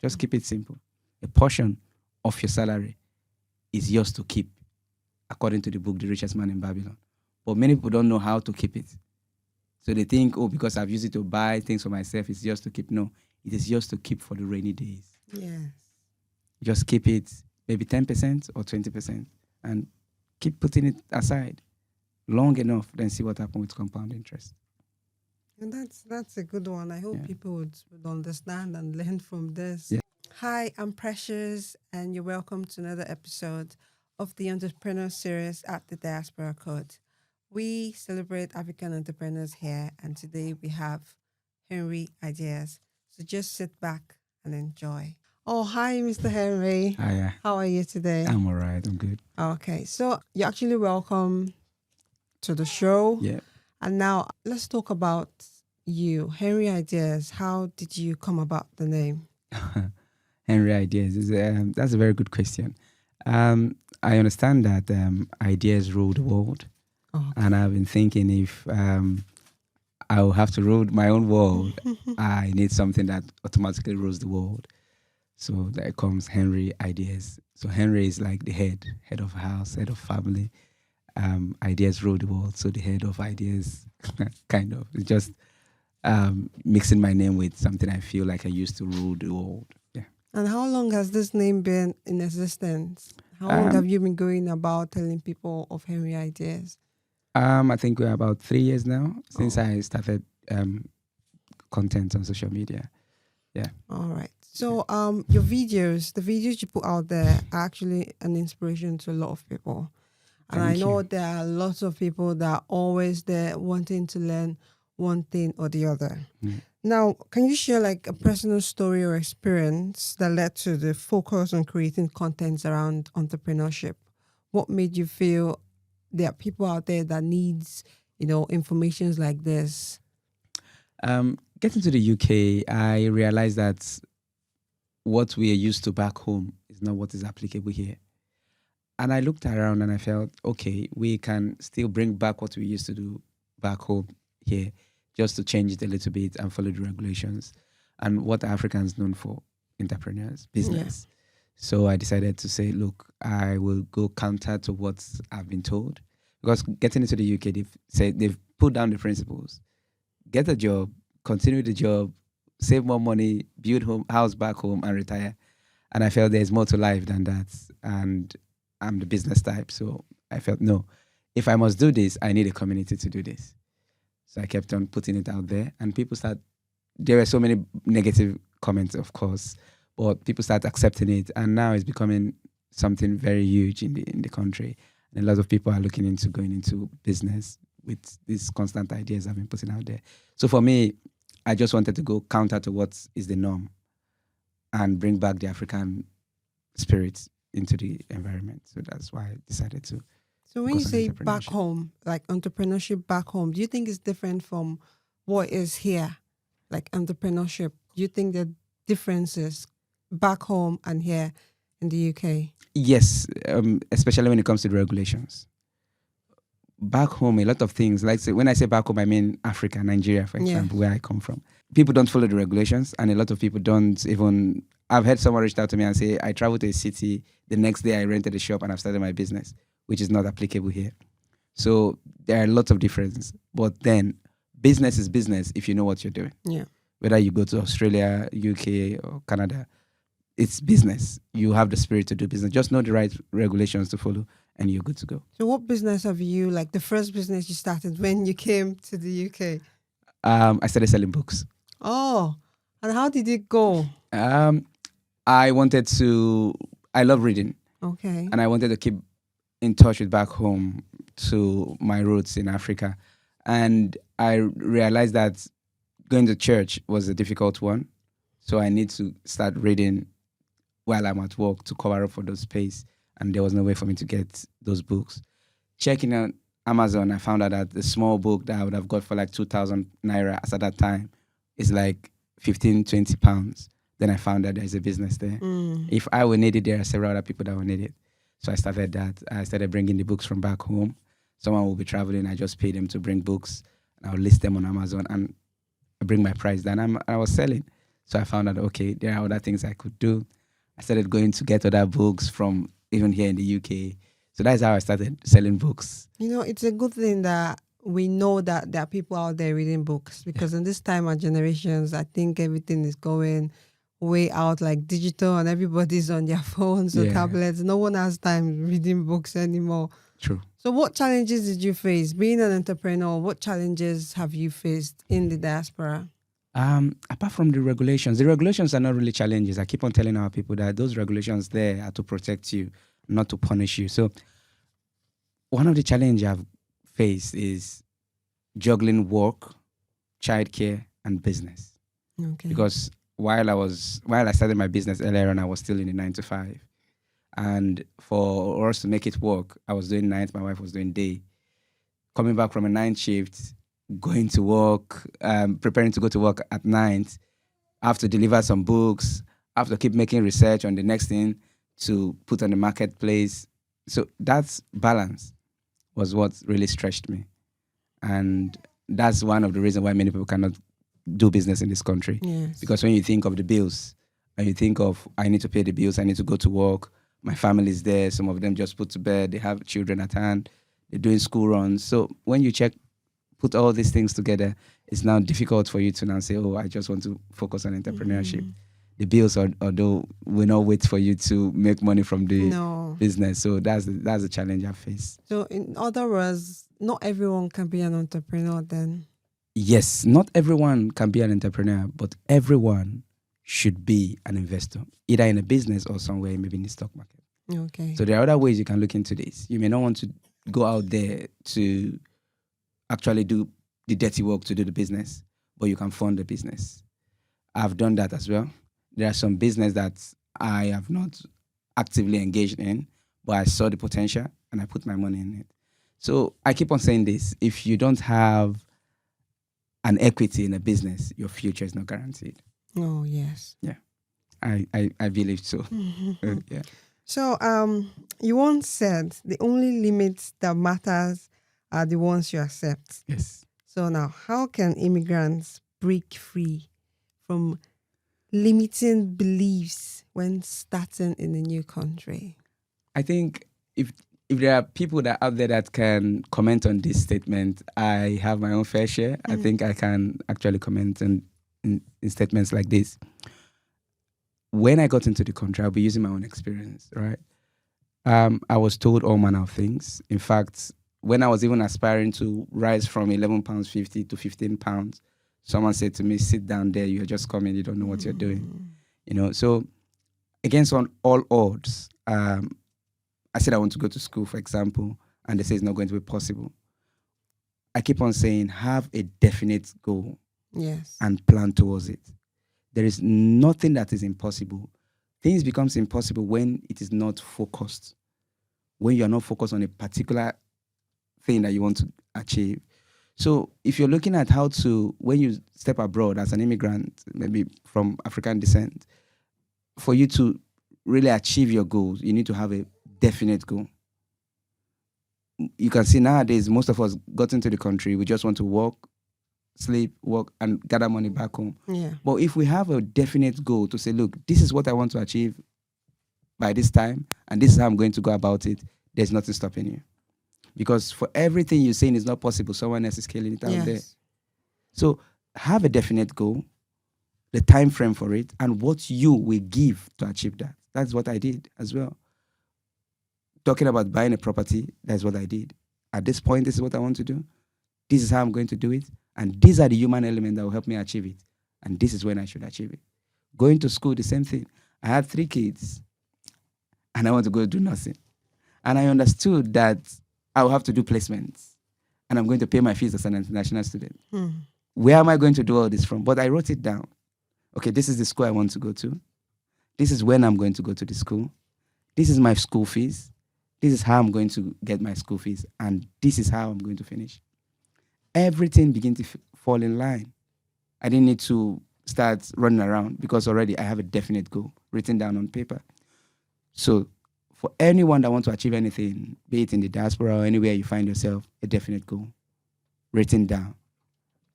Just keep it simple. A portion of your salary is yours to keep, according to the book, The Richest Man in Babylon. But many people don't know how to keep it. So they think, oh, because I've used it to buy things for myself, it's yours to keep. No, it is yours to keep for the rainy days. Yes. Just keep it maybe 10% or 20% and keep putting it aside long enough, then see what happens with compound interest. And that's a good one. I hope people would understand and learn from this. Yeah. Hi, I'm Precious, and you're welcome to another episode of the Entrepreneur Series at the Diaspora Code. We celebrate African entrepreneurs here, and today we have Henry Ideas. So just sit back and enjoy. Oh, hi, Mr. Henry. Hi, How are you today? I'm all right. I'm good. Okay, so you're actually welcome to the show. Yeah. And now let's talk about you, Henry Ideas. How did you come about the name? Henry Ideas that's a very good question. I understand that ideas rule the world, and I've been thinking if I will have to rule my own world, I need something that automatically rules the world. So there comes Henry Ideas. So Henry is like the head of house, head of family. Ideas rule the world. So the head of ideas, kind of. It's just mixing my name with something I feel like I used to rule the world. Yeah. And how long has this name been in existence? How long have you been going about telling people of Henry Ideas? I think we're about 3 years now since I started content on social media. Yeah. All right. So your videos, the videos you put out there are actually an inspiration to a lot of people. And I know there are lots of people that are always there wanting to learn one thing or the other. Now, can you share like a personal story or experience that led to the focus on creating content around entrepreneurship? What made you feel there are people out there that needs, information like this? Getting to the UK, I realized that what we are used to back home is not what is applicable here. And I looked around and I felt, okay, we can still bring back what we used to do back home here, just to change it a little bit and follow the regulations. And what are Africans known for? Entrepreneurs, business. Yeah. So I decided to say, look, I will go counter to what I've been told. Because getting into the UK, they've put down the principles. Get a job, continue the job, save more money, build house back home and retire. And I felt there's more to life than that. And I'm the business type. So I felt, no, if I must do this, I need a community to do this. So I kept on putting it out there. And there were so many negative comments, of course, but people start accepting it. And now it's becoming something very huge in the country. And a lot of people are looking into going into business with these constant ideas I've been putting out there. So for me, I just wanted to go counter to what is the norm and bring back the African spirit into the environment. So that's why I decided to. So when you say back home, like entrepreneurship back home, do you think it's different from what is here? Like entrepreneurship, do you think there are differences back home and here in the UK? Yes, especially when it comes to the regulations. Back home, a lot of things, when I say back home, I mean Africa, Nigeria, for example, where I come from. People don't follow the regulations, and a lot of people don't even. I've had someone reach out to me and say, I traveled to a city, the next day I rented a shop and I've started my business, which is not applicable here. So there are lots of differences. But then business is business if you know what you're doing. Yeah. Whether you go to Australia, UK, or Canada, it's business. You have the spirit to do business. Just know the right regulations to follow and you're good to go. So what business have you, like the first business you started when you came to the UK? I started selling books. Oh, and how did it go? I love reading. Okay. And I wanted to keep in touch with back home to my roots in Africa. And I realized that going to church was a difficult one. So I need to start reading while I'm at work to cover up for those space. And there was no way for me to get those books. Checking out Amazon, I found out that the small book that I would have got for like 2,000 naira as at that time is like 15, 20 pounds. Then I found that there's a business there. If I will need it, there are several other people that will need it. So I started that. I started bringing the books from back home. Someone will be traveling. I just pay them to bring books. And I'll list them on Amazon and I bring my price down. I was selling. So I found out, okay, there are other things I could do. I started going to get other books from even here in the UK. So that's how I started selling books. It's a good thing that we know that there are people out there reading books, because in this time and generations, I think everything is going way out, like digital, and everybody's on their phones or tablets. No one has time reading books anymore. True. So what challenges did you face being an entrepreneur? What challenges have you faced in the diaspora? Apart from the regulations are not really challenges. I keep on telling our people that those regulations there are to protect you, not to punish you. So one of the challenges I've faced is juggling work, childcare, and business. Okay. Because while I started my business earlier on, I was still in the 9 to 5. And for us to make it work, I was doing night, my wife was doing day. Coming back from a 9 shift, going to work, preparing to go to work at night, I have to deliver some books, I have to keep making research on the next thing to put on the marketplace. So that's balance was what really stretched me. And that's one of the reasons why many people cannot do business in this country. Yes. Because when you think of the bills, and you think of, I need to pay the bills, I need to go to work, my family is there, some of them just put to bed, they have children at hand, they're doing school runs. So when you put all these things together, it's now difficult for you to now say, oh, I just want to focus on entrepreneurship. Mm-hmm. The bills, although will not wait for you to make money from the business. So that's the challenge I face. So in other words, not everyone can be an entrepreneur then? Yes, not everyone can be an entrepreneur, but everyone should be an investor, either in a business or somewhere, maybe in the stock market. Okay. So there are other ways you can look into this. You may not want to go out there to actually do the dirty work to do the business, but you can fund the business. I've done that as well. There are some business that I have not actively engaged in, but I saw the potential and I put my money in it. So I keep on saying this: if you don't have an equity in a business, your future is not guaranteed. Oh, yes. Yeah, I believe so. Mm-hmm. Yeah. So you once said the only limits that matters are the ones you accept. Yes. So now, how can immigrants break free from limiting beliefs when starting in a new country? I think if there are people that out there that can comment on this statement, I have my own fair share. I think I can actually comment in statements like this. When I got into the country, I'll be using my own experience, right? I was told all manner of things. In fact, when I was even aspiring to rise from £11.50 to £15, someone said to me, sit down there, you're just coming, you don't know what you're doing. So against all odds, I said I want to go to school, for example, and they say it's not going to be possible. I keep on saying, have a definite goal. Yes. And plan towards it. There is nothing that is impossible. Things becomes impossible when it is not focused. When you are not focused on a particular thing that you want to achieve. So if you're looking at how to, when you step abroad as an immigrant, maybe from African descent, for you to really achieve your goals, you need to have a definite goal. You can see nowadays, most of us got into the country, we just want to work, sleep, work, and gather money back home. Yeah. But if we have a definite goal to say, look, this is what I want to achieve by this time, and this is how I'm going to go about it, there's nothing stopping you. Because for everything you're saying is not possible, someone else is killing it out there. So have a definite goal, the time frame for it, and what you will give to achieve that. That's what I did as well. Talking about buying a property, that's what I did. At this point, this is what I want to do. This is how I'm going to do it. And these are the human elements that will help me achieve it. And this is when I should achieve it. Going to school, the same thing. I had 3 kids, and I want to go do nothing. And I understood that I will have to do placements, and I'm going to pay my fees as an international student. Where am I going to do all this from? But I wrote it down. Okay, this is the school I want to go to. This is when I'm going to go to the school. This is my school fees. This is how I'm going to get my school fees. And this is how I'm going to finish. Everything began to fall in line. I didn't need to start running around because already I have a definite goal written down on paper. So for anyone that wants to achieve anything, be it in the diaspora or anywhere you find yourself, a definite goal written down,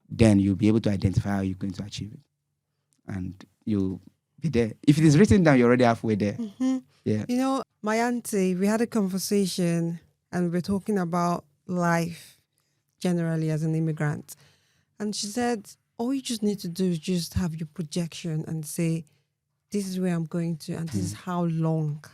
then you'll be able to identify how you're going to achieve it. and you'll be there. If it is written down, you're already halfway there. Yeah. You know, my auntie, we had a conversation and we're talking about life generally as an immigrant. And she said, all you just need to do is just have your projection and say, this is where I'm going to, and this is how long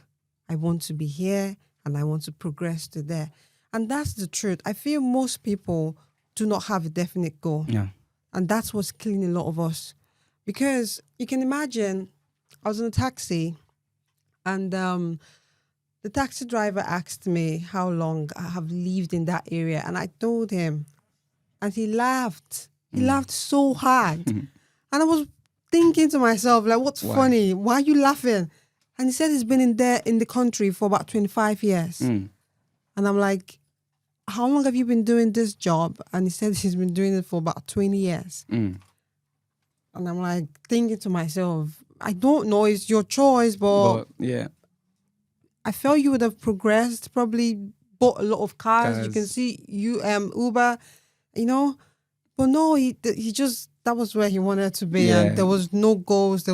I want to be here, and I want to progress to there. And that's the truth. I feel most people do not have a definite goal. Yeah. And that's what's killing a lot of us. Because you can imagine, I was in a taxi, and the taxi driver asked me how long I have lived in that area. And I told him, and he laughed. He laughed so hard. And I was thinking to myself, like, what's funny? Why are you laughing? And he said he's been in the country for about 25 years. And I'm like, how long have you been doing this job? And he said he's been doing it for about 20 years. And I'm like thinking to myself, I don't know, it's your choice, but yeah, I felt you would have progressed, probably bought a lot of cars. You can see Uber, you know. But no, he just, that was where he wanted to be. Yeah. And there was no goals.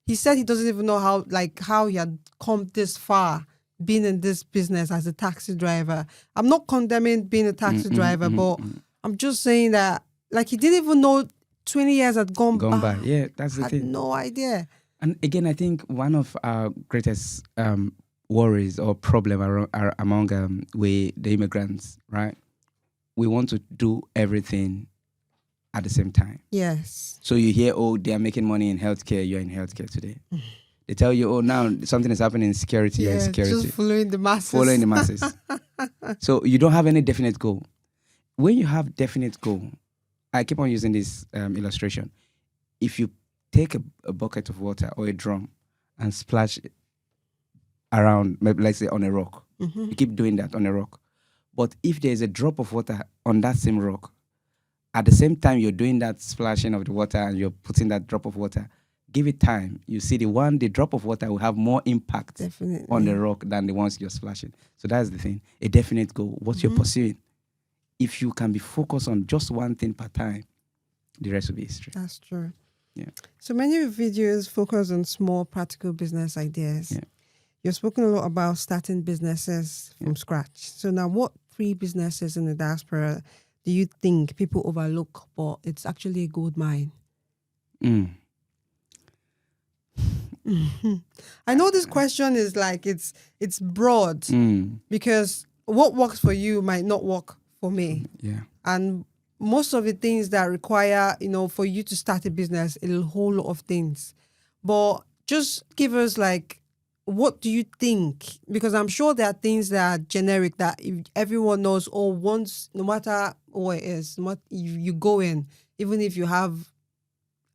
He said he doesn't even know how he had come this far being in this business as a taxi driver. I'm not condemning being a taxi driver, but I'm just saying that, like, he didn't even know 20 years had gone by. Yeah, that's the thing. I had no idea. And again, I think one of our greatest worries or problem are among the immigrants, right? We want to do everything at the same time. Yes. So you hear, oh, they are making money in healthcare, you're in healthcare today. They tell you, oh, now something is happening in security, you're in security. Just following the masses. Following the masses. So you don't have any definite goal. When you have definite goal, I keep on using this illustration. If you take a bucket of water or a drum and splash it around, maybe let's say on a rock, you keep doing that on a rock. But if there's a drop of water on that same rock, at the same time you're doing that splashing of the water and you're putting that drop of water, give it time. You see the drop of water will have more impact on the rock than the ones you're splashing. So that's the thing. A definite goal, what you're pursuing. If you can be focused on just one thing per time, the rest will be history. That's true. Yeah. So many of your videos focus on small practical business ideas. Yeah. You've spoken a lot about starting businesses from scratch. So now, what 3 businesses in the diaspora do you think people overlook, but it's actually a gold mine? I know this question is like, it's broad because what works for you might not work for me. Yeah. And most of the things that require, for you to start a business, a whole lot of things. But just give us like, what do you think? Because I'm sure there are things that are generic that if everyone knows, or once, no matter what it is, you go in, even if you have,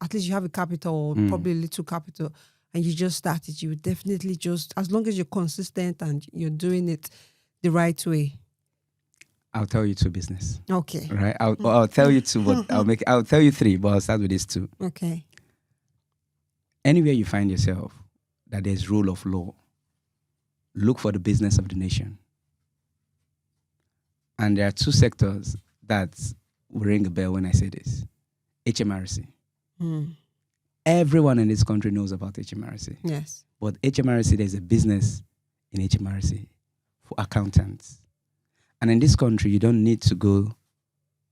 at least you have a capital or probably a little capital, and you just started, you would definitely just, as long as you're consistent and you're doing it the right way. I'll tell you 2 business. Okay. Right? I'll tell you 2, but I'll tell you 3, but I'll start with these 2. Okay. Anywhere you find yourself that there's rule of law, look for the business of the nation. And there are 2 sectors that will ring a bell when I say this. HMRC. Everyone in this country knows about HMRC. Yes. But HMRC, there's a business in HMRC for accountants. And in this country, you don't need to go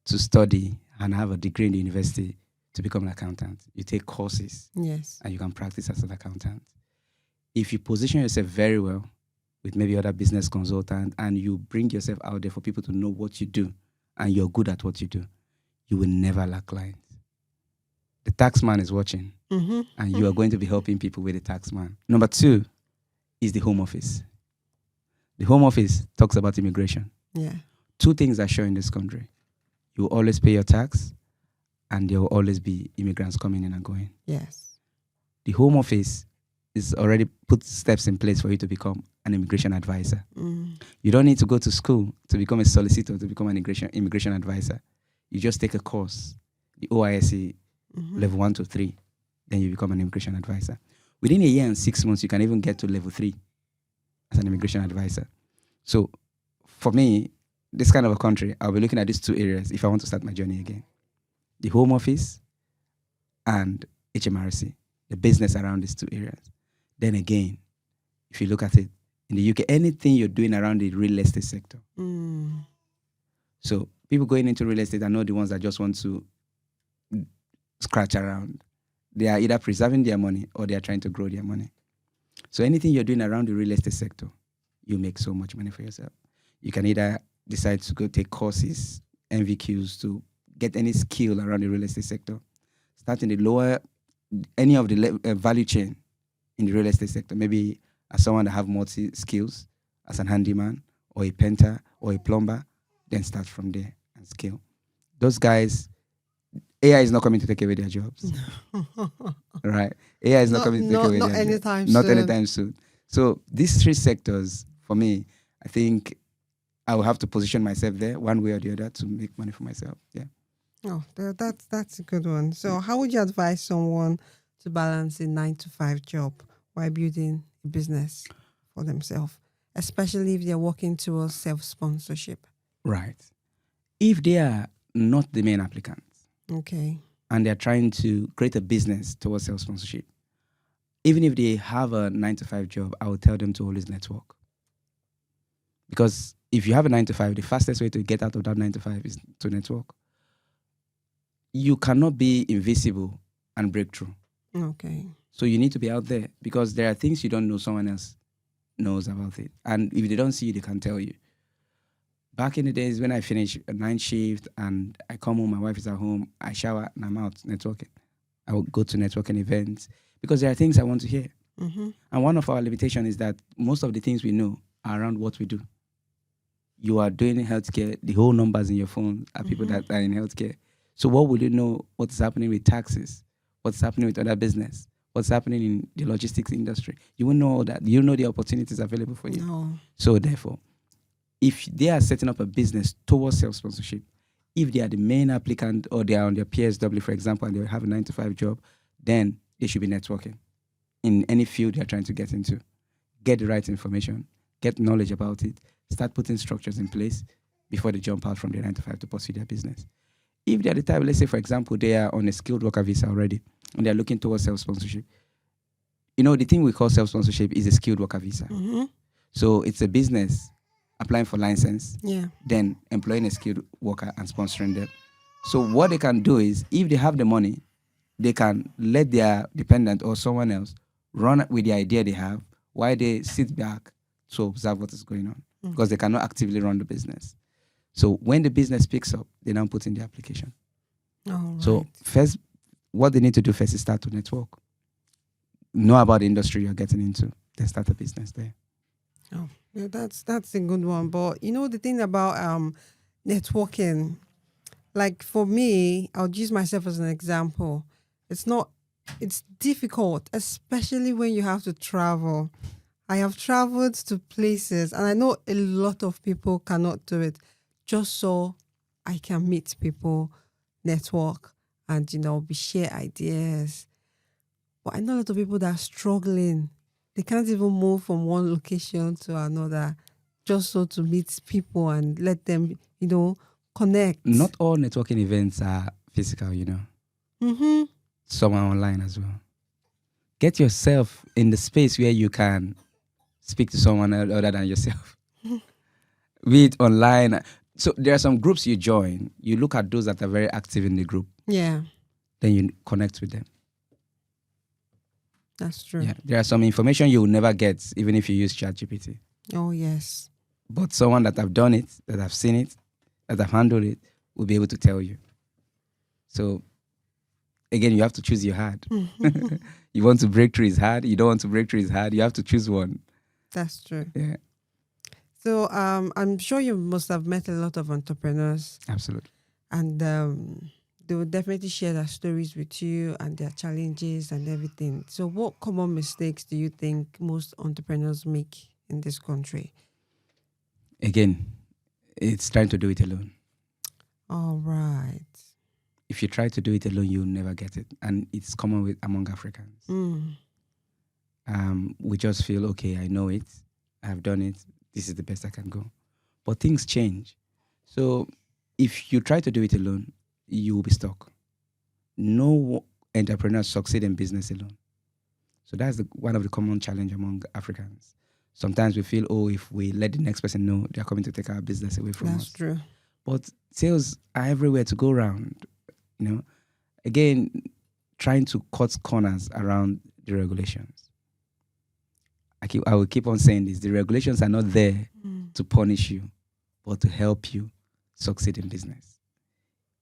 to study and have a degree in the university to become an accountant. You take courses. Yes. And you can practice as an accountant. If you position yourself very well with maybe other business consultants and you bring yourself out there for people to know what you do and you're good at what you do, you will never lack clients. The tax man is watching and you are going to be helping people with the tax man. Number 2 is the Home Office. The Home Office talks about immigration. Yeah. 2 things are sure in this country. You will always pay your tax and there will always be immigrants coming in and going. Yes. The Home Office is already put steps in place for you to become an immigration advisor. You don't need to go to school to become a solicitor, to become an immigration advisor. You just take a course, the OISC level 1 to 3, then you become an immigration advisor. Within a year and 6 months, you can even get to level 3 as an immigration advisor. So for me, this kind of a country, I'll be looking at these 2 areas if I want to start my journey again. The Home Office and HMRC. the business around these two areas. Then again, if you look at it, in the UK, anything you're doing around the real estate sector. So people going into real estate are not the ones that just want to scratch around. They are either preserving their money or they are trying to grow their money. So anything you're doing around the real estate sector, you make so much money for yourself. You can either decide to go take courses, NVQs, to get any skill around the real estate sector. Start in the lower, any of the value chain in the real estate sector. Maybe as someone that have multi skills, as an handyman or a painter or a plumber, then start from there and scale. Those guys, AI is not coming to take away their jobs. Right? AI is not coming to take away their jobs. Not anytime soon. So these three sectors, for me, I think I will have to position myself there one way or the other to make money for myself. Yeah. Oh, that's a good one. So how would you advise someone to balance a 9-to-5 job while building a business for themselves, especially if they're working towards self-sponsorship? Right. If they are not the main applicant, okay, and they're trying to create a business towards self-sponsorship, even if they have a 9-to-5 job, I would tell them to always network. Because if you have a 9-to-5, the fastest way to get out of that 9-to-5 is to network. You cannot be invisible and break through. Okay. So you need to be out there because there are things you don't know someone else knows about it. And if they don't see you, they can tell you. Back in the days when I finish a 9 shift and I come home, my wife is at home, I shower and I'm out networking. I will go to networking events because there are things I want to hear. Mm-hmm. And one of our limitations is that most of the things we know are around what we do. You are doing healthcare, the whole numbers in your phone are people that are in healthcare. So what will you know what's happening with taxes? What's happening with other business? What's happening in the logistics industry? You won't know all that. You know the opportunities available for you. No. So therefore, if they are setting up a business towards self-sponsorship, if they are the main applicant or they are on their PSW, for example, and they have a 9-to-5 job, then they should be networking in any field they are trying to get into. Get the right information, get knowledge about it, start putting structures in place before they jump out from their 9-to-5 to pursue their business. If they're the type, let's say, for example, they are on a skilled worker visa already and they're looking towards self-sponsorship. You know, the thing we call self-sponsorship is a skilled worker visa. Mm-hmm. So it's a business applying for license, Yeah. then employing a skilled worker and sponsoring them. So what they can do is, if they have the money, they can let their dependent or someone else run with the idea they have while they sit back to observe what is going on because they cannot actively run the business. So when the business picks up, they now put in the application. Right. So first, what they need to do first is start to network. Know about the industry you're getting into, then start a business there. Oh, yeah, that's a good one. But you know the thing about networking, like for me, I'll use myself as an example. It's difficult, especially when you have to travel. I have traveled to places, and I know a lot of people cannot do it, just so I can meet people, network, and we share ideas. But I know a lot of people that are struggling. They can't even move from one location to another just so to meet people and let them, connect. Not all networking events are physical, Mm-hmm. Some are online as well. Get yourself in the space where you can speak to someone other than yourself. Be it online. So there are some groups you join. You look at those that are very active in the group. Yeah. Then you connect with them. That's true. Yeah, there are some information you will never get even if you use ChatGPT. Oh, yes. But someone that have done it, that have seen it, that have handled it, will be able to tell you. So, again, you have to choose your hard. You want to break through is hard. You don't want to break through is hard. You have to choose one. That's true. Yeah. So, I'm sure you must have met a lot of entrepreneurs. Absolutely. And they will definitely share their stories with you and their challenges and everything. So what common mistakes do you think most entrepreneurs make in this country? Again, it's trying to do it alone. All right. If you try to do it alone, you'll never get it. And it's common among Africans. We just feel, okay, I know it. I've done it. This is the best I can go. But things change. So if you try to do it alone, you will be stuck. No entrepreneur succeed in business alone. So that's one of the common challenge among Africans. Sometimes we feel, oh, if we let the next person know, they're coming to take our business away from us. That's true. But sales are everywhere to go around. Again, trying to cut corners around the regulations. I will keep on saying this. The regulations are not there to punish you, but to help you succeed in business.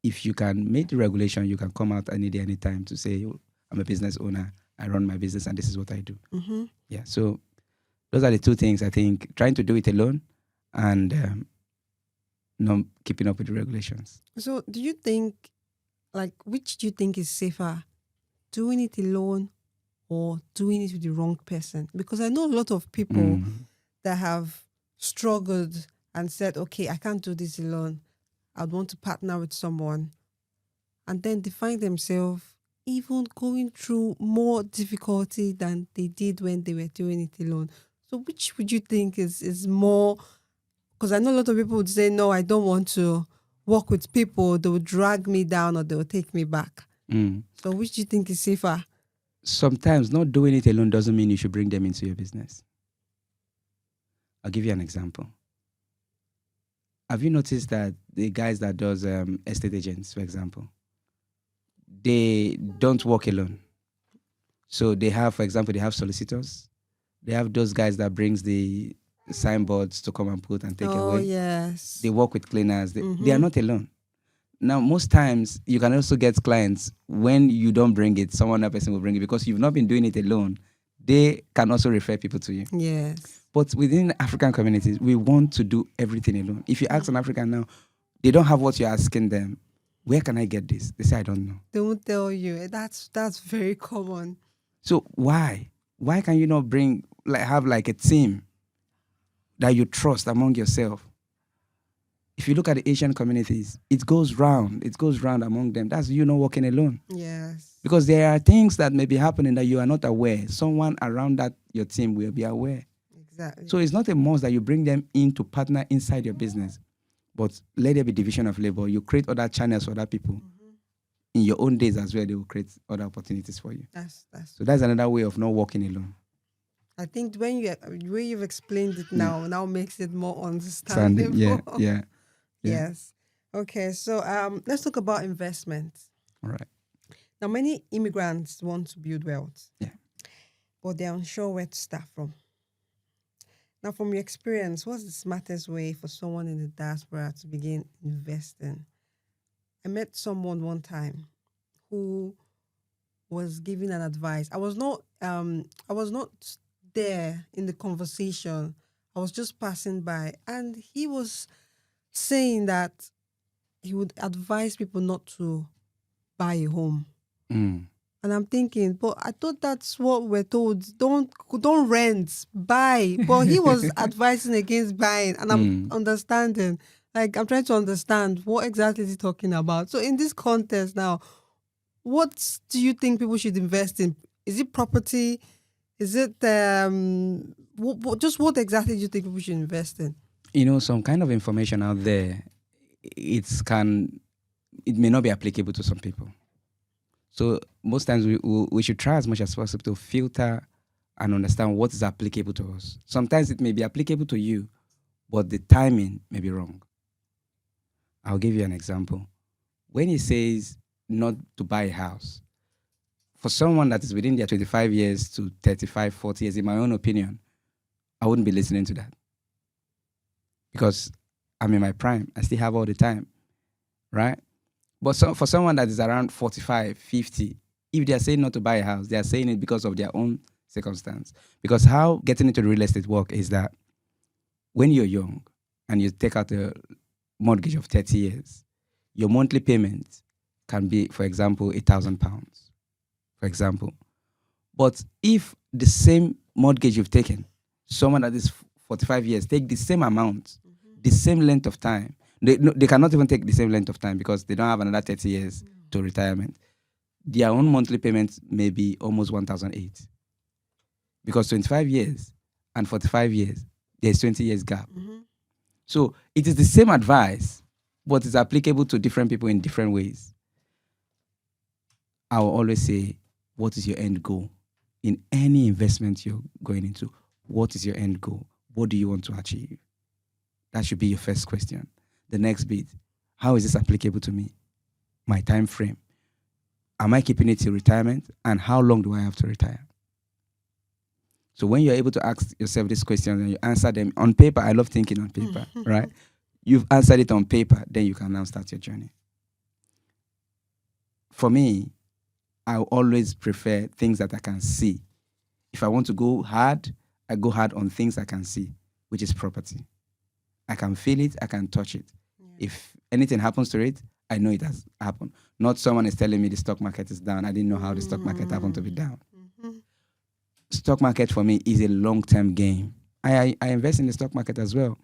If you can make the regulation, you can come out any day, anytime to say, oh, I'm a business owner, I run my business, and this is what I do. Yeah, so those are the two things, I think, trying to do it alone and not keeping up with the regulations. So do you think, which do you think is safer, doing it alone or doing it with the wrong person? Because I know a lot of people that have struggled and said, okay, I can't do this alone. I'd want to partner with someone. And then they find themselves even going through more difficulty than they did when they were doing it alone. So which would you think is more? Because I know a lot of people would say, no, I don't want to work with people. They will drag me down or they will take me back. So which do you think is safer? Sometimes not doing it alone doesn't mean you should bring them into your business. I'll give you an example. Have you noticed that the guys that does estate agents, for example, they don't work alone. So they have, for example, they have solicitors. They have those guys that brings the signboards to come and put and take away. Oh, yes. They work with cleaners. They are not alone. Now, most times, you can also get clients when you don't bring it, someone, other person will bring it because you've not been doing it alone. They can also refer people to you. Yes. But within African communities, we want to do everything alone. If you ask an African now, they don't have what you're asking them. Where can I get this? They say, I don't know. They won't tell you. That's very common. So why? Why can you not have a team that you trust among yourself? If you look at the Asian communities, it goes round among them. That's you not working alone. Yes. Because there are things that may be happening that you are not aware. Someone around your team will be aware. Exactly. So it's not a must that you bring them in to partner inside your business. But let there be division of labor. You create other channels for other people. In your own days as well, they will create other opportunities for you. So that's another way of not working alone. I think when you've explained it now makes it more understandable. Yeah. Yes. Okay, so let's talk about investment. All right. Now, many immigrants want to build wealth. Yeah. But they're unsure where to start from. Now, from your experience, what's the smartest way for someone in the diaspora to begin investing? I met someone one time who was giving an advice. I was not there in the conversation. I was just passing by, and he was saying that he would advise people not to buy a home. And I'm thinking, but I thought that's what we're told. Don't rent, buy. But he was advising against buying, and I'm understanding. I'm trying to understand what exactly is he talking about. So in this context now, what do you think people should invest in? Is it property? Is it what exactly do you think people should invest in? Some kind of information out there, it may not be applicable to some people. So most times we should try as much as possible to filter and understand what is applicable to us. Sometimes it may be applicable to you, but the timing may be wrong. I'll give you an example. When he says not to buy a house, for someone that is within their 25 years to 35, 40 years, in my own opinion, I wouldn't be listening to that. Because I'm in my prime. I still have all the time, right? But for someone that is around 45, 50, if they are saying not to buy a house, they are saying it because of their own circumstance. Because how getting into real estate work is that when you're young and you take out a mortgage of 30 years, your monthly payment can be, for example, £1,000, for example. But if the same mortgage you've taken, someone that is 45 years, take the same amount, the same length of time, they cannot even take the same length of time because they don't have another 30 years to retirement. Their own monthly payment may be almost 1,008. Because 25 years and 45 years, there's 20 years gap. So it is the same advice, but it's applicable to different people in different ways. I will always say, what is your end goal? in any investment you're going into, what is your end goal? What do you want to achieve? That should be your first question. The next bit, how is this applicable to me? My time frame. Am I keeping it till retirement? And how long do I have to retire? So when you're able to ask yourself these questions and you answer them on paper, I love thinking on paper, right? You've answered it on paper, then you can now start your journey. For me, I always prefer things that I can see. If I want to go hard, I go hard on things I can see, which is property. I can feel it, I can touch it. Yeah. If anything happens to it, I know it has happened. Not someone is telling me the stock market is down. I didn't know how the stock market happened to be down. Stock market for me is a long-term game. I invest in the stock market as well.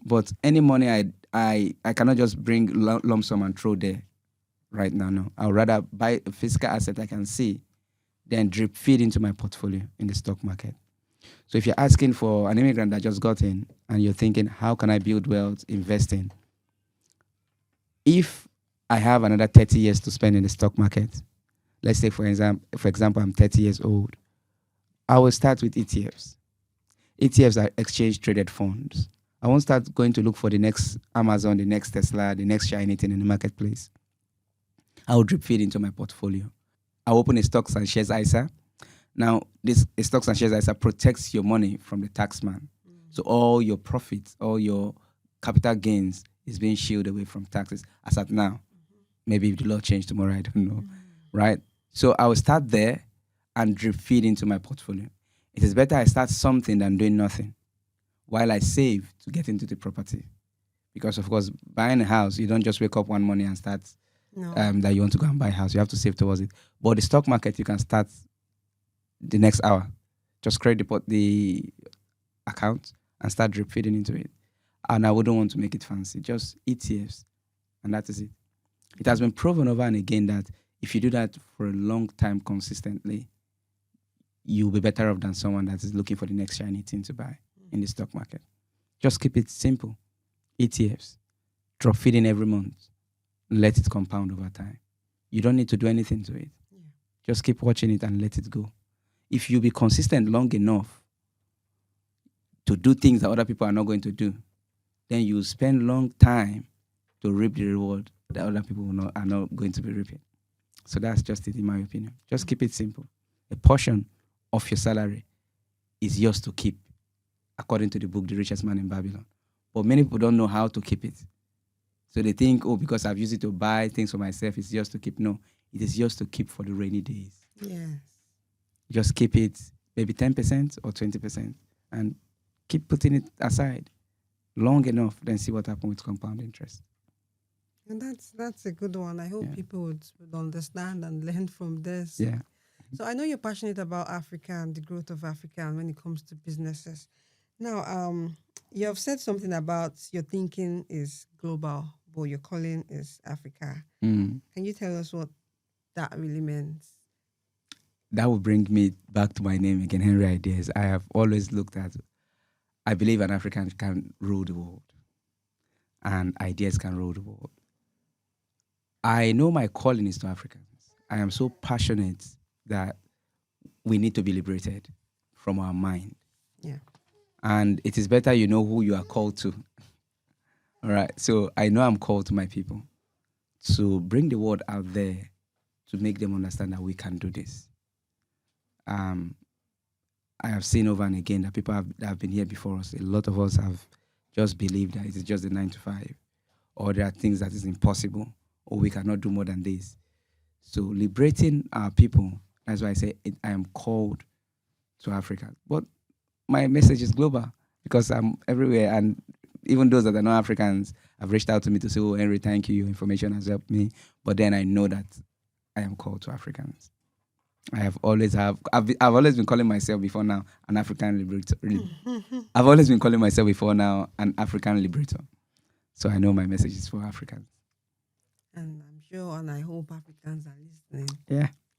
But any money I cannot just bring lump sum and throw there right now. No, I would rather buy a physical asset I can see, then drip feed into my portfolio in the stock market. So if you're asking for an immigrant that just got in and you're thinking, how can I build wealth investing? If I have another 30 years to spend in the stock market, let's say for example, I'm 30 years old, I will start with ETFs. ETFs are exchange traded funds. I won't start going to look for the next Amazon, the next Tesla, the next shiny thing in the marketplace. I will drip feed into my portfolio. I'll open a stocks and shares ISA. Now, this stocks and shares ISA protects your money from the taxman. So all your profits, all your capital gains is being shielded away from taxes as at now. Maybe if the law changed tomorrow, I don't know. Right? So I will start there and drip feed into my portfolio. It is better I start something than doing nothing while I save to get into the property. Because, of course, buying a house, you don't just wake up one morning and start that you want to go and buy a house. You have to save towards it. But the stock market, you can start the next hour. Just create the account and start drip feeding into it. And I wouldn't want to make it fancy. Just ETFs. And that is it. It has been proven over and again that if you do that for a long time consistently, you'll be better off than someone that is looking for the next shiny thing to buy in the stock market. Just keep it simple. ETFs. Drop feeding every month. Let it compound over time. You don't need to do anything to it. Yeah. Just keep watching it and let it go. If you be consistent long enough to do things that other people are not going to do, then you spend long time to reap the reward that other people are not going to be reaping. So that's just it, in my opinion. Just keep it simple. A portion of your salary is yours to keep, according to the book, The Richest Man in Babylon. But many people don't know how to keep it. So they think, because I've used it to buy things for myself, it's yours to keep. No, it is yours to keep for the rainy days. Yes. Just keep it maybe 10% or 20% and keep putting it aside long enough, then see what happens with compound interest. And that's a good one. I hope people would understand and learn from this. Yeah. So I know you're passionate about Africa and the growth of Africa and when it comes to businesses. Now, you have said something about your thinking is global, but your calling is Africa. Can you tell us what that really means? That will bring me back to my name again, Henry Ideas. I have always looked at, I believe an African can rule the world and ideas can rule the world. I know my calling is to Africans. I am so passionate that we need to be liberated from our mind. Yeah. And it is better you know who you are called to. All right. So I know I'm called to my people to bring the word out there to make them understand that we can do this. I have seen over and again that people that have been here before us, a lot of us have just believed that it is just a 9 to 5, or there are things that is impossible, or we cannot do more than this. So liberating our people, that's why I say I am called to Africa. But my message is global because I'm everywhere. And even those that are not Africans have reached out to me to say, oh, Henry, thank you. Your information has helped me. But then I know that I am called to Africans. I've always been calling myself before now an African liberator. I've always been calling myself before now an African liberator. So I know my message is for Africans. And I'm sure and I hope Africans are listening.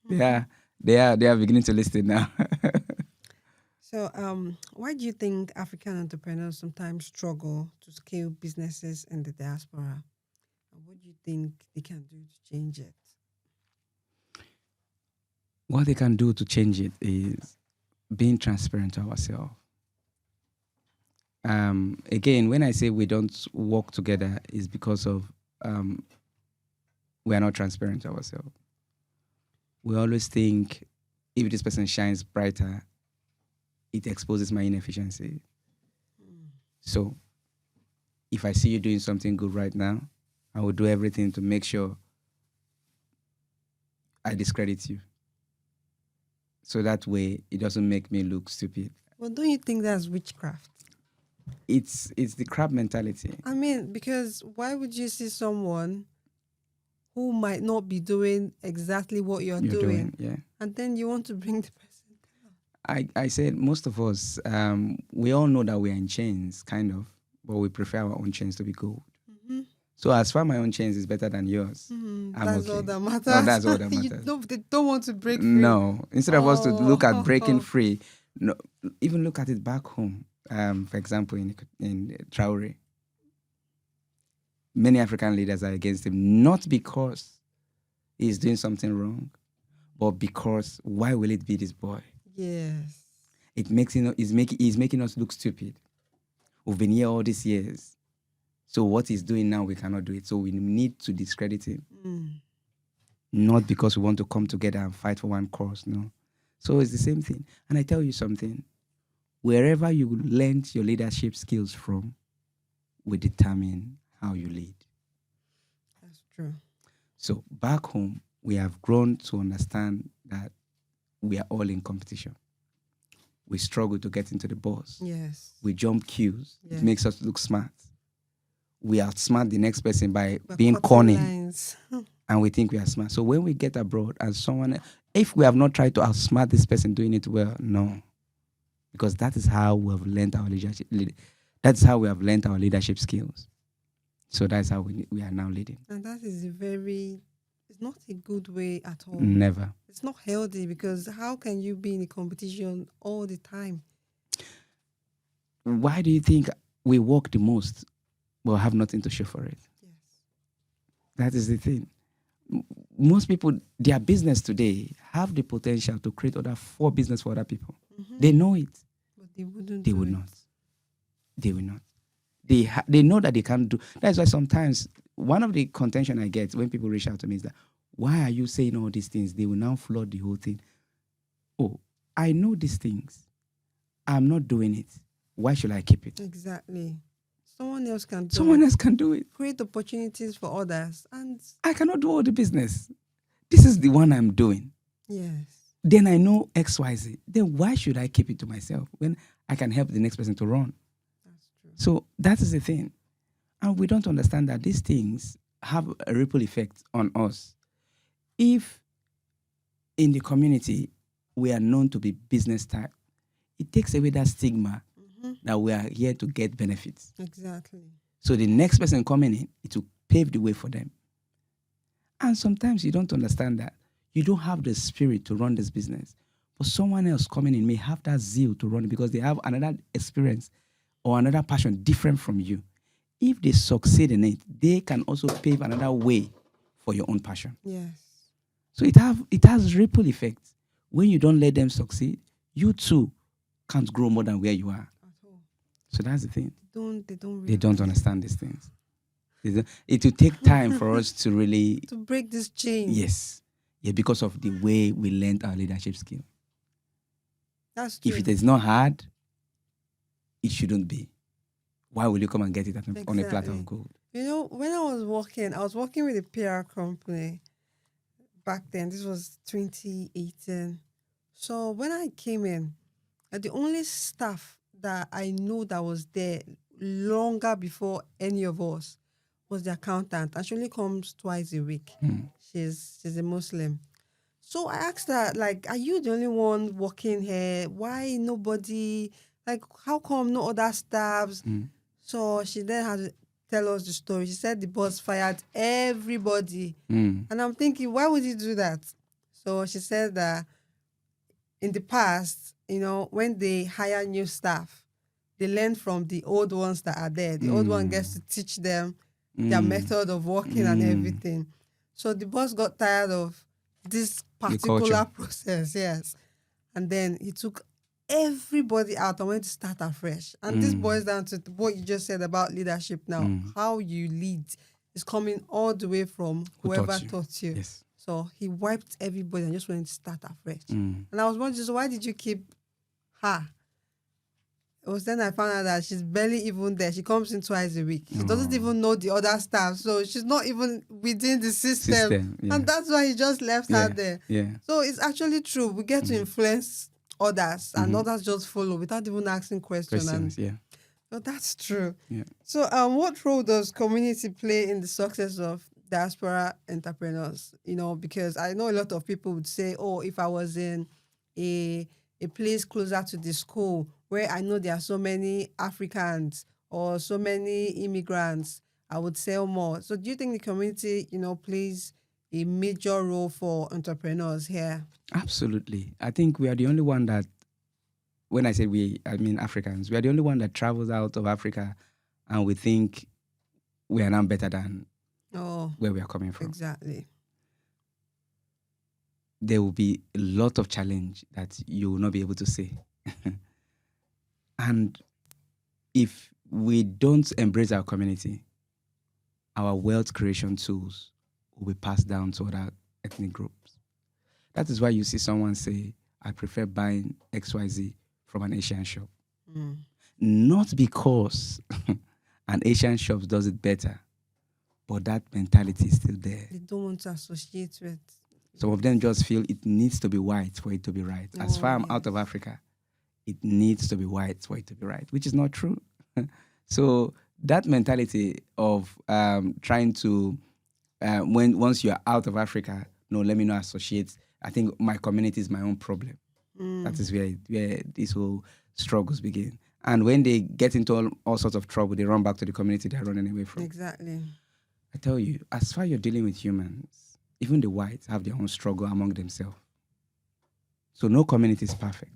Yeah. They are beginning to listen now. So why do you think African entrepreneurs sometimes struggle to scale businesses in the diaspora? And what do you think they can do to change it? What they can do to change it is being transparent to ourselves. Again, when I say we don't work together, is because of we are not transparent to ourselves. We always think if this person shines brighter, it exposes my inefficiency. So if I see you doing something good right now, I will do everything to make sure I discredit you. So that way it doesn't make me look stupid. Well, don't you think that's witchcraft? It's the crab mentality. I mean, because why would you see someone who might not be doing exactly what you're doing, yeah. and then you want to bring the person down? I said most of us, we all know that we are in chains, kind of, but we prefer our own chains to be gold. Mm-hmm. So as far my own chains is better than yours, That's okay. all that matters. Oh, that's all that matters. They don't want to break free. No. Instead of us to look at breaking free, no, even look at it back home. For example, in Traore, many African leaders are against him, not because he's doing something wrong, but because why will it be this boy? Yes. It makes he's making us look stupid. We've been here all these years. So what he's doing now, we cannot do it. So we need to discredit him. Not because we want to come together and fight for one cause, no. So it's the same thing. And I tell you something, wherever you learned your leadership skills from will determine how you lead. That's true. So back home, we have grown to understand that we are all in competition. We struggle to get into the bus. Yes. We jump queues. Yes. It makes us look smart. We outsmart the next person by being corny. And we think we are smart. So when we get abroad and if we have not tried to outsmart this person doing it well, no. Because that is how we have learned our leadership. That's how we have learned our leadership skills. So that's how we are now leading. And that is it's not a good way at all. Never. It's not healthy, because how can you be in a competition all the time? Why do you think we work the most but have nothing to show for it? Yes. That is the thing. Most people, their business today have the potential to create for business for other people. Mm-hmm. They know it. But they wouldn't. They would not. They will not. They know that they can't do. That's why sometimes one of the contention I get when people reach out to me is that, why are you saying all these things? They will now flood the whole thing. Oh, I know these things. I'm not doing it. Why should I keep it? Exactly. Someone else can do it. Create opportunities for others. And I cannot do all the business. This is the one I'm doing. Yes. Then I know XYZ. Then why should I keep it to myself when I can help the next person to run? That's true. So that is the thing. And we don't understand that these things have a ripple effect on us. If in the community we are known to be business type, it takes away that stigma that we are here to get benefits. Exactly. So the next person coming in, it will pave the way for them. And sometimes you don't understand that. You don't have the spirit to run this business. But someone else coming in may have that zeal to run it because they have another experience or another passion different from you. If they succeed in it, they can also pave another way for your own passion. Yes. So it has ripple effects. When you don't let them succeed, you too can't grow more than where you are. So that's the thing. They don't understand these things. It will take time for us to really to break this chain. Yes. Yeah, because of the way we learned our leadership skill. That's true. If it is not hard, it shouldn't be. Why will you come and get it on a platter of gold? You know, when I was working with a PR company back then. This was 2018. So when I came in, the only staff that I know that was there longer before any of us was the accountant. And she only comes twice a week. She's a Muslim. So I asked her, like, are you the only one working here? Why nobody, like, how come no other staffs? So she then had to tell us the story. She said the boss fired everybody. And I'm thinking, why would you do that? So she said that in the past, you know, when they hire new staff, they learn from the old ones that are there. The old one gets to teach them their method of working and everything. So the boss got tired of this The particular culture. process, yes. And then he took everybody out and went to start afresh. And this boils down to what you just said about leadership now. How you lead is coming all the way from whoever taught you. Yes. So he wiped everybody and just went to start afresh. And I was wondering, so why did you keep her? It was then I found out that she's barely even there. She comes in twice a week. She doesn't even know the other staff. So she's not even within the system. Yeah. And that's why he just left her there. Yeah. So it's actually true. We get to influence others and others just follow without even asking questions. Yeah. So that's true. Yeah. So what role does community play in the success of diaspora entrepreneurs? You know, because I know a lot of people would say, oh, if I was in a place closer to the school where I know there are so many Africans or so many immigrants, I would sell more. So do you think the community, you know, plays a major role for entrepreneurs here? Absolutely. I think we are the only one that, when I say we, I mean Africans, we are the only one that travels out of Africa and we think we are now better than where we are coming from. Exactly. There will be a lot of challenge that you will not be able to say. And if we don't embrace our community, our wealth creation tools will be passed down to other ethnic groups. That is why you see someone say, I prefer buying XYZ from an Asian shop. Not because an Asian shop does it better, but that mentality is still there. They don't want to associate with. Some of them just feel it needs to be white for it to be right. As far as I'm out of Africa, it needs to be white for it to be right, which is not true. So that mentality of trying to, once you're out of Africa, no, let me not associate. I think my community is my own problem. That is where these whole struggles begin. And when they get into all sorts of trouble, they run back to the community they're running away from. Exactly. I tell you, as far as you're dealing with humans, even the whites have their own struggle among themselves. So no community is perfect.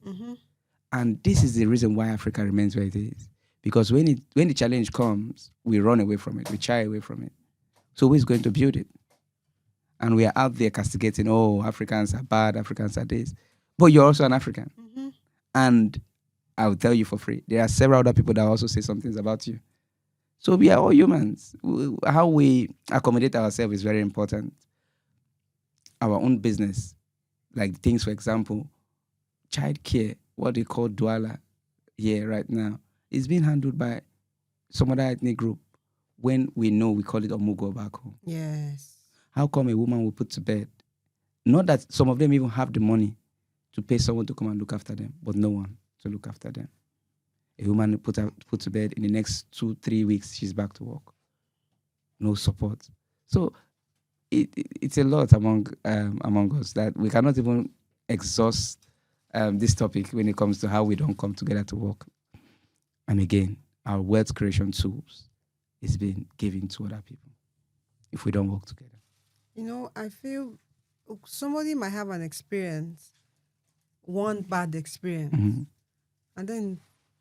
And this is the reason why Africa remains where it is. Because when the challenge comes, we run away from it, we shy away from it. So who's going to build it? And we are out there castigating, oh, Africans are bad, Africans are this. But you're also an African. And I will tell you for free, there are several other people that also say some things about you. So we are all humans. How we accommodate ourselves is very important. Our own business, like things, for example, child care, what they call Douala here right now, is being handled by some other ethnic group when we know we call it Omugo back home. Yes. How come a woman will put to bed? Not that some of them even have the money to pay someone to come and look after them, but no one to look after them. A woman put to bed, in the next 2-3 weeks, she's back to work. No support. So it's a lot among us that we cannot even exhaust this topic when it comes to how we don't come together to work. And again, our wealth creation tools is being given to other people if we don't work together. You know, I feel somebody might have an experience, one bad experience, and then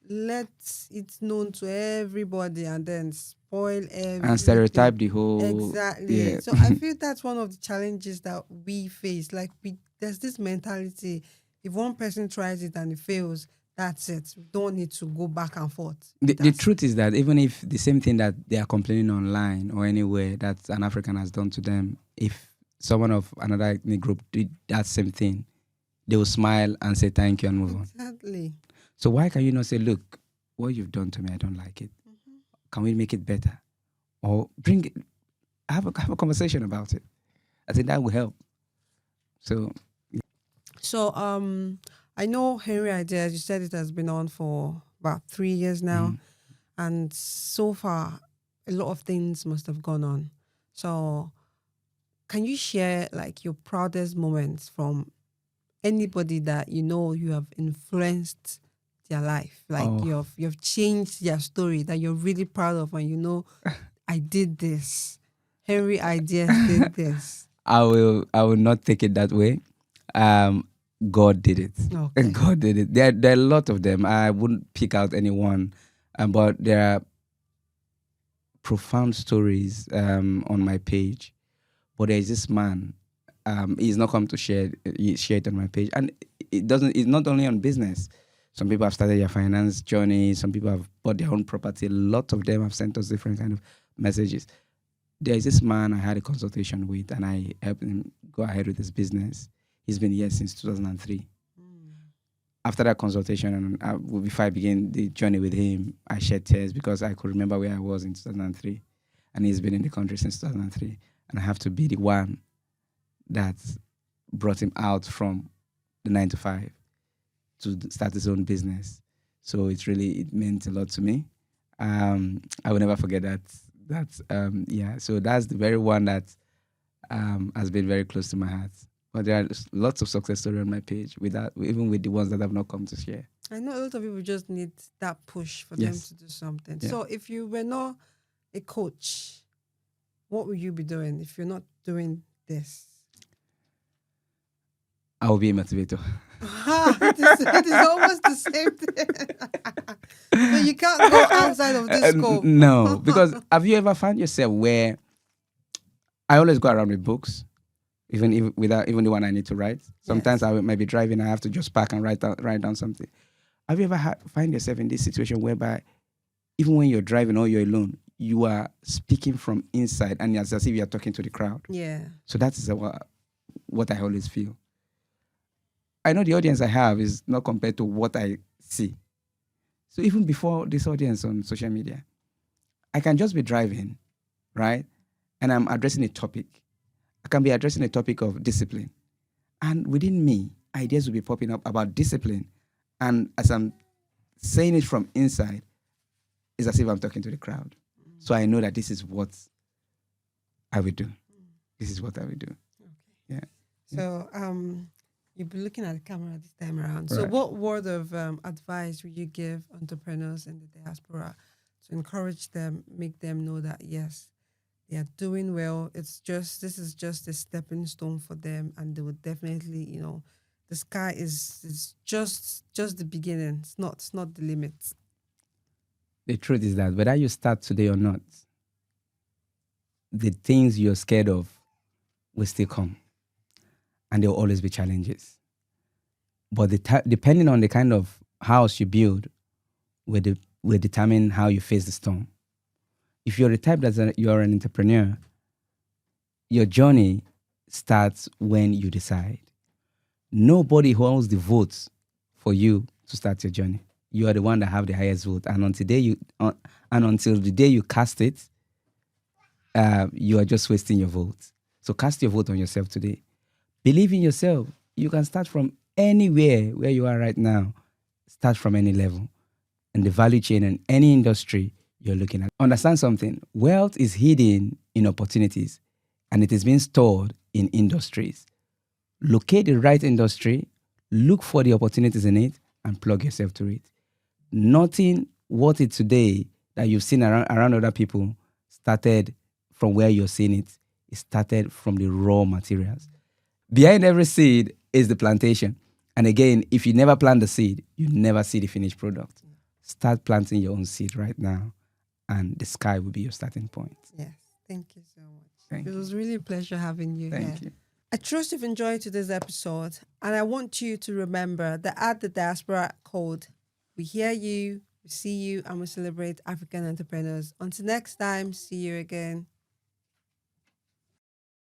let it known to everybody and then spoil everything. And stereotype the whole... Exactly. Yeah. So I feel that's one of the challenges that we face. Like, there's this mentality, if one person tries it and it fails, that's it. We don't need to go back and forth. The truth is that even if the same thing that they are complaining online or anywhere that an African has done to them, if someone of another ethnic group did that same thing, they will smile and say thank you and move on. Exactly. So why can you not say, look, what you've done to me, I don't like it. Can we make it better? Or bring it, have a conversation about it. I think that will help. So, yeah. So, I know Henry Ideas, you said it has been on for about 3 years now. And so far, a lot of things must have gone on. So can you share like your proudest moments from anybody that you know you have influenced their life? Like you've changed their story that you're really proud of and you know, I did this. Henry Ideas did this. I will not take it that way. God did it. Okay. God did it. There are a lot of them. I wouldn't pick out any one, but there are profound stories on my page. But there is this man, he's not come to share it on my page. And it's not only on business. Some people have started their finance journey. Some people have bought their own property. A lot of them have sent us different kind of messages. There is this man I had a consultation with, and I helped him go ahead with his business. He's been here since 2003. After that consultation, and before I began the journey with him, I shed tears because I could remember where I was in 2003. And he's been in the country since 2003. And I have to be the one that brought him out from the 9 to 5 to start his own business. So it meant a lot to me. I will never forget that. So that's the very one that has been very close to my heart. But there are lots of success stories on my page, even with the ones that have not come to share. I know a lot of people just need that push for them to do something. Yeah. So if you were not a coach, what would you be doing if you're not doing this? I will be a motivator. it is almost the same thing. But you can't go outside of this scope. No, because have you ever found yourself where I always go around with books, even the one I need to write. Sometimes I might be driving, I have to just park and write down something. Have you ever find yourself in this situation whereby even when you're driving or you're alone, you are speaking from inside and it's as if you're talking to the crowd? Yeah. So that is what I always feel. I know the audience I have is not compared to what I see. So even before this audience on social media, I can just be driving, right? And I'm addressing a topic. I can be addressing a topic of discipline. And within me, ideas will be popping up about discipline. And as I'm saying it from inside, it's as if I'm talking to the crowd. So I know that this is what I will do. This is what I will do. Okay. Yeah. So you'll be looking at the camera this time around. Right. So what word of advice would you give entrepreneurs in the diaspora to encourage them, make them know that, yes, they are doing well. This is just a stepping stone for them, and they would definitely, the sky is just the beginning. It's not the limit. The truth is that whether you start today or not, the things you're scared of will still come, and there will always be challenges. But depending on the kind of house you build, will determine how you face the storm. If you're the type that you're an entrepreneur, your journey starts when you decide. Nobody holds the votes for you to start your journey. You are the one that have the highest vote, and until the day you cast it, you are just wasting your vote. So cast your vote on yourself today. Believe in yourself. You can start from anywhere where you are right now. Start from any level. And the value chain in any industry you're looking at. Understand something. Wealth is hidden in opportunities, and it is being stored in industries. Locate the right industry, look for the opportunities in it, and plug yourself to it. Nothing worth it today that you've seen around other people started from where you're seeing it. It started from the raw materials. Behind every seed is the plantation. And again, if you never plant the seed, you never see the finished product. Start planting your own seed right now, and the sky will be your starting point. Yes, thank you so much. It was really a pleasure having you here. Thank you. I trust you've enjoyed today's episode, and I want you to remember that at the Diaspora Code, we hear you, we see you, and we celebrate African entrepreneurs. Until next time, see you again.